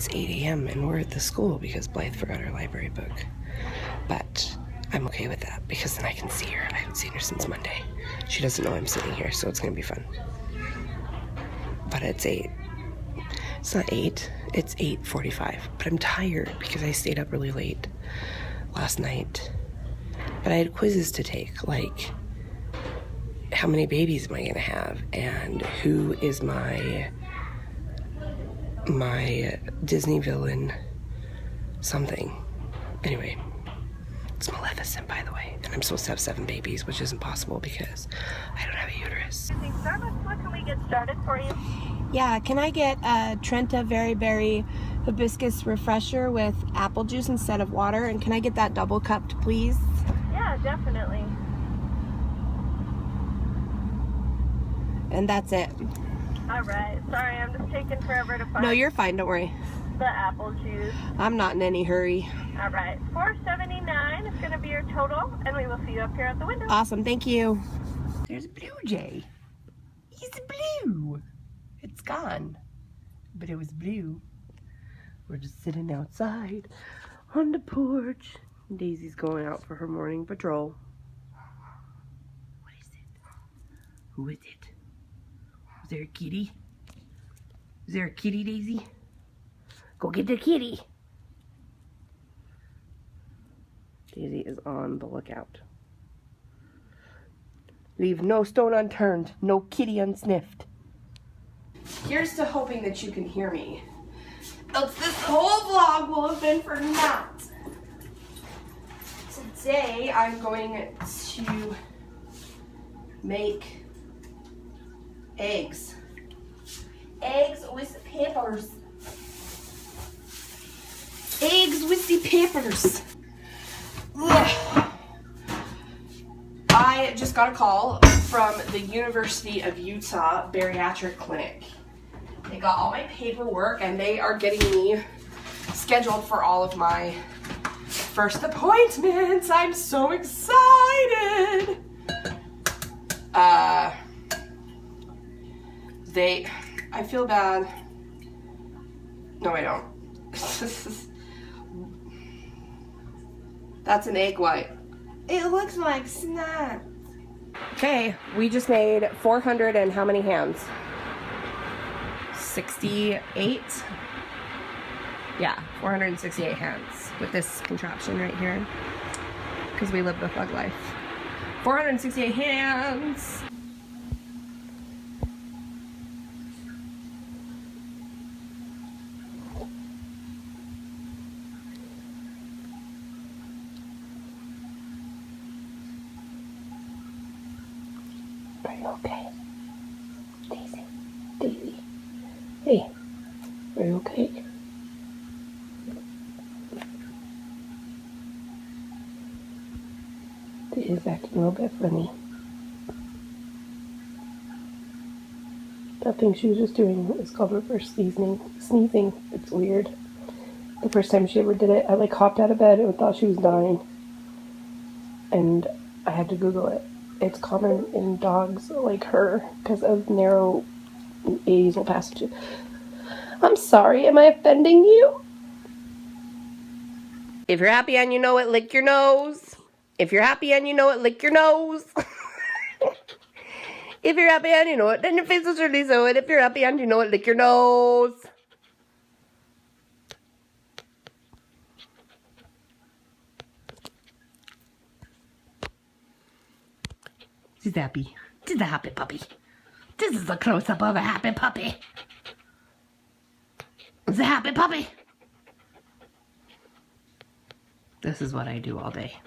it's 8 a.m. and we're at the school because Blythe forgot her library book. But I'm okay with that because then I can see her. I haven't seen her since Monday. She doesn't know I'm sitting here, so it's going to be fun. But it's 8. It's not 8. It's 8:45. But I'm tired because I stayed up really late last night. But I had quizzes to take, like how many babies am I going to have? And who is my Disney villain something. Anyway, it's Maleficent, by the way. And I'm supposed to have 7 babies, which isn't possible because I don't have a uterus. What can we get started for you? Yeah, can I get a Trenta Very Berry Hibiscus Refresher with apple juice instead of water? And can I get that double cupped, please? Yeah, definitely. And that's it. All right. Sorry, I'm just taking forever to find. No, you're fine. Don't worry. The apple juice. I'm not in any hurry. All right. $4.79 is going to be your total, and we will see you up here at the window. Awesome. Thank you. There's a blue jay. He's blue. It's gone. But it was blue. We're just sitting outside on the porch. Daisy's going out for her morning patrol. What is it? Who is it? Is there a kitty? Is there a kitty, Daisy? Go get the kitty. Daisy is on the lookout. Leave no stone unturned, no kitty unsniffed. Here's to hoping that you can hear me. Else this whole vlog will have been for naught. Today I'm going to make eggs. Eggs with peppers. Eggs with the peppers. Ugh. I just got a call from the University of Utah Bariatric Clinic. They got all my paperwork and they are getting me scheduled for all of my first appointments. I'm so excited. I feel bad. No, I don't. That's an egg white. It looks like snacks. Okay, we just made 400 and how many hands? 68? Yeah, 468 hands with this contraption right here. Because we live the thug life. 468 hands! Are you okay? Daisy. Daisy. Hey. Are you okay? Daisy's acting a little bit funny. That thing she was just doing is called reverse sneezing. It's weird. The first time she ever did it, I like hopped out of bed and thought she was dying. And I had to Google it. It's common in dogs like her because of narrow nasal passages. I'm sorry, am I offending you? If you're happy and you know it, lick your nose. If you're happy and you know it, lick your nose. If you're happy and you know it, then your face is really so. And if you're happy and you know it, lick your nose. She's happy. She's a happy puppy. This is a close-up of a happy puppy. It's a happy puppy. This is what I do all day.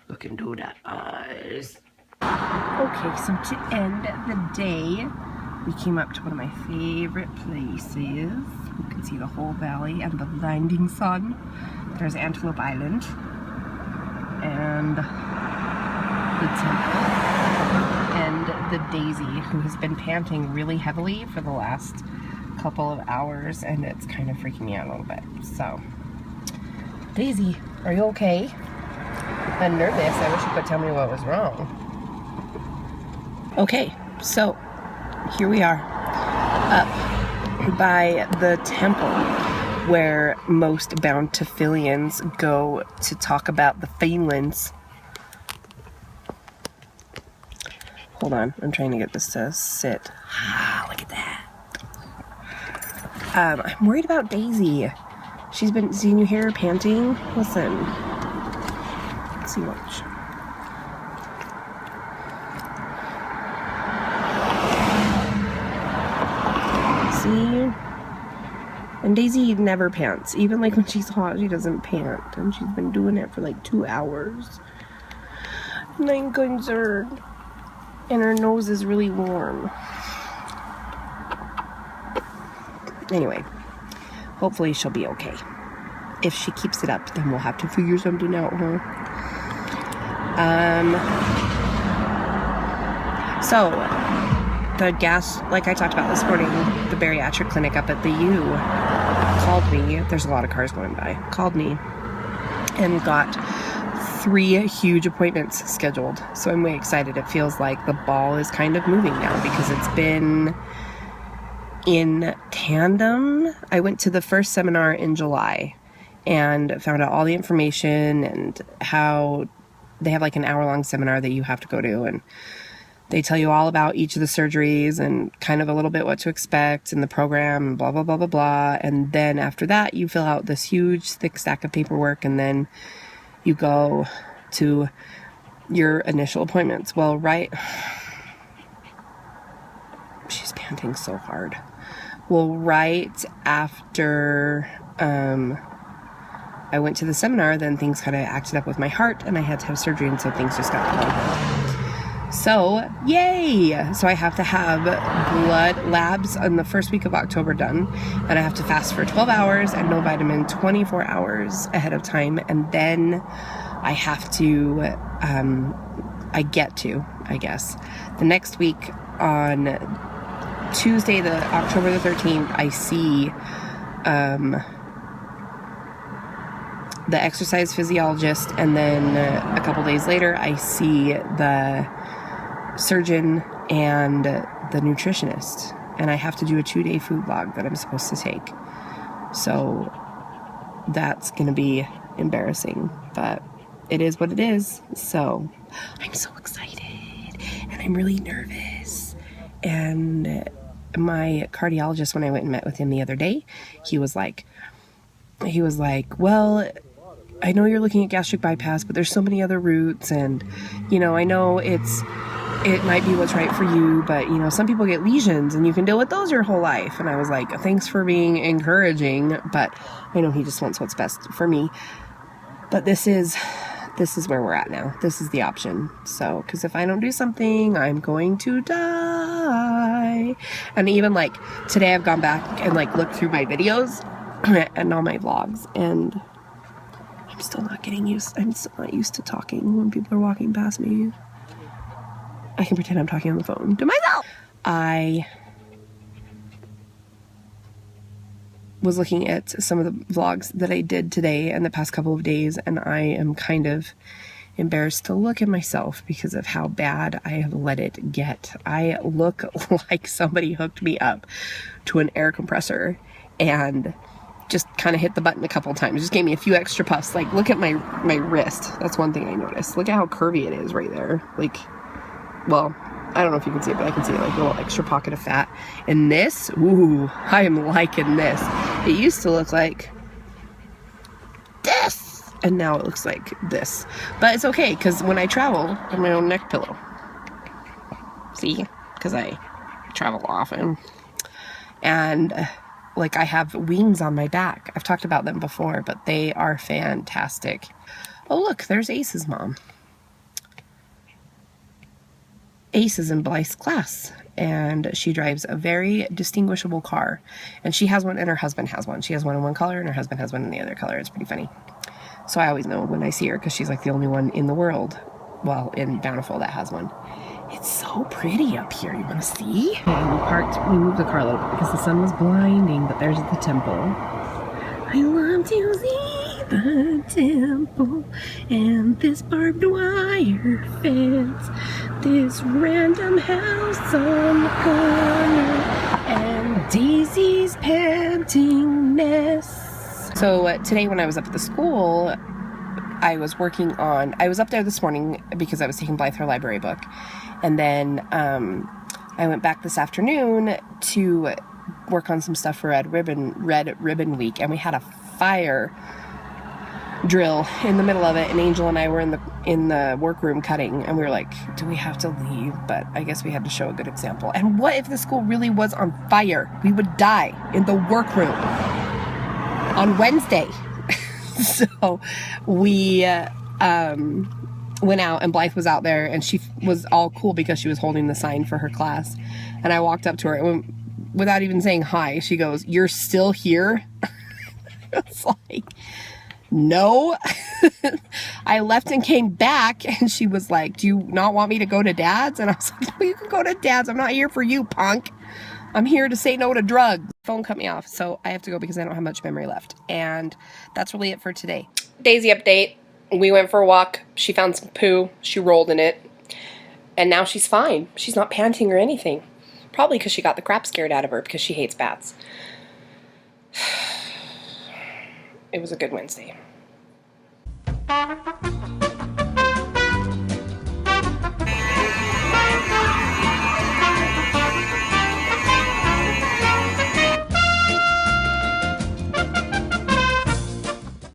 Look into that eyes. Okay, so to end the day, we came up to one of my favorite places. You can see the whole valley and the blinding sun. There's Antelope Island. And the temple. And the Daisy, who has been panting really heavily for the last couple of hours, and it's kind of freaking me out a little bit. So, Daisy, are you okay? I'm nervous. I wish you could tell me what was wrong. Okay, so here we are, up by the temple where most Bountifilians go to talk about the feelings. Hold on, I'm trying to get this to sit. Ah, look at that. I'm worried about Daisy. She's been, seeing you hear her panting? Listen. Let's see, watch. See? And Daisy never pants. Even like when she's hot, she doesn't pant. And she's been doing it for like 2 hours. And I'm concerned. And her nose is really warm. Anyway, hopefully she'll be okay. If she keeps it up, then we'll have to figure something out, huh? So, the gas, like I talked about this morning, the bariatric clinic up at the U called me. There's a lot of cars going by. Called me and got 3 huge appointments scheduled. So I'm way excited. It feels like the ball is kind of moving now because it's been in tandem. I went to the first seminar in July and found out all the information and how they have like an hour-long seminar that you have to go to, and they tell you all about each of the surgeries and kind of a little bit what to expect in the program and blah, blah, blah, blah, blah. And then after that, you fill out this huge thick stack of paperwork and then you go to your initial appointments. Well, right, she's panting so hard. Well, right after I went to the seminar, then things kind of acted up with my heart and I had to have surgery, and so things just got going. So, yay! So I have to have blood labs in the first week of October done, and I have to fast for 12 hours and no vitamin 24 hours ahead of time, and then I have to, I guess, the next week on Tuesday, October the 13th, I see the exercise physiologist, and then a couple days later I see the surgeon and the nutritionist, and I have to do a 2-day food log that I'm supposed to take. So that's gonna be embarrassing, but it is what it is. So I'm so excited and I'm really nervous. And my cardiologist, when I went and met with him the other day, he was like, well, I know you're looking at gastric bypass, but there's so many other routes, and you know, I know it might be what's right for you, but you know, some people get lesions and you can deal with those your whole life. And I was like, thanks for being encouraging, but I know he just wants what's best for me. But this is where we're at now. This is the option. So, because if I don't do something, I'm going to die. And even like today, I've gone back and like looked through my videos and all my vlogs, and I'm still not used to talking when people are walking past me. I can pretend I'm talking on the phone to myself. I was looking at some of the vlogs that I did today and the past couple of days, and I am kind of embarrassed to look at myself because of how bad I have let it get. I look like somebody hooked me up to an air compressor and just kind of hit the button a couple times. Just gave me a few extra puffs. Like, look at my wrist. That's one thing I noticed. Look at how curvy it is right there. Like, well, I don't know if you can see it, but I can see like a little extra pocket of fat. And this, ooh, I am liking this. It used to look like this, and now it looks like this. But it's okay, because when I travel, I have my own neck pillow. See? Because I travel often. And like, I have wings on my back. I've talked about them before, but they are fantastic. Oh, look, there's Ace's mom. Ace is in Blythe's class, and she drives a very distinguishable car. And she has one, and her husband has one. She has one in one color, and her husband has one in the other color. It's pretty funny. So I always know when I see her, because she's like the only one in the world, well, in Bountiful, that has one. It's so pretty up here. You want to see? Okay, we moved the car a little bit because the sun was blinding, but there's the temple. I want to see the temple and this barbed wire fence, this random house on the corner, and Daisy's pantingness. So today when I was up at the school, I was up there this morning because I was taking Blythe her library book. And then I went back this afternoon to work on some stuff for Red Ribbon Week. And we had a fire drill in the middle of it. And Angel and I were in the workroom cutting. And we were like, do we have to leave? But I guess we had to show a good example. And what if the school really was on fire? We would die in the workroom on Wednesday. So we went out, and Blythe was out there, and she was all cool because she was holding the sign for her class. And I walked up to her, and without even saying hi, she goes, "You're still here?" I was like, no. I left and came back, and she was like, "Do you not want me to go to Dad's?" And I was like, "No, you can go to Dad's. I'm not here for you, punk. I'm here to say no to drugs." Phone cut me off, so I have to go because I don't have much memory left. And that's really it for today. Daisy update. We went for a walk. She found some poo. She rolled in it. And now she's fine. She's not panting or anything. Probably because she got the crap scared out of her because she hates bats. It was a good Wednesday.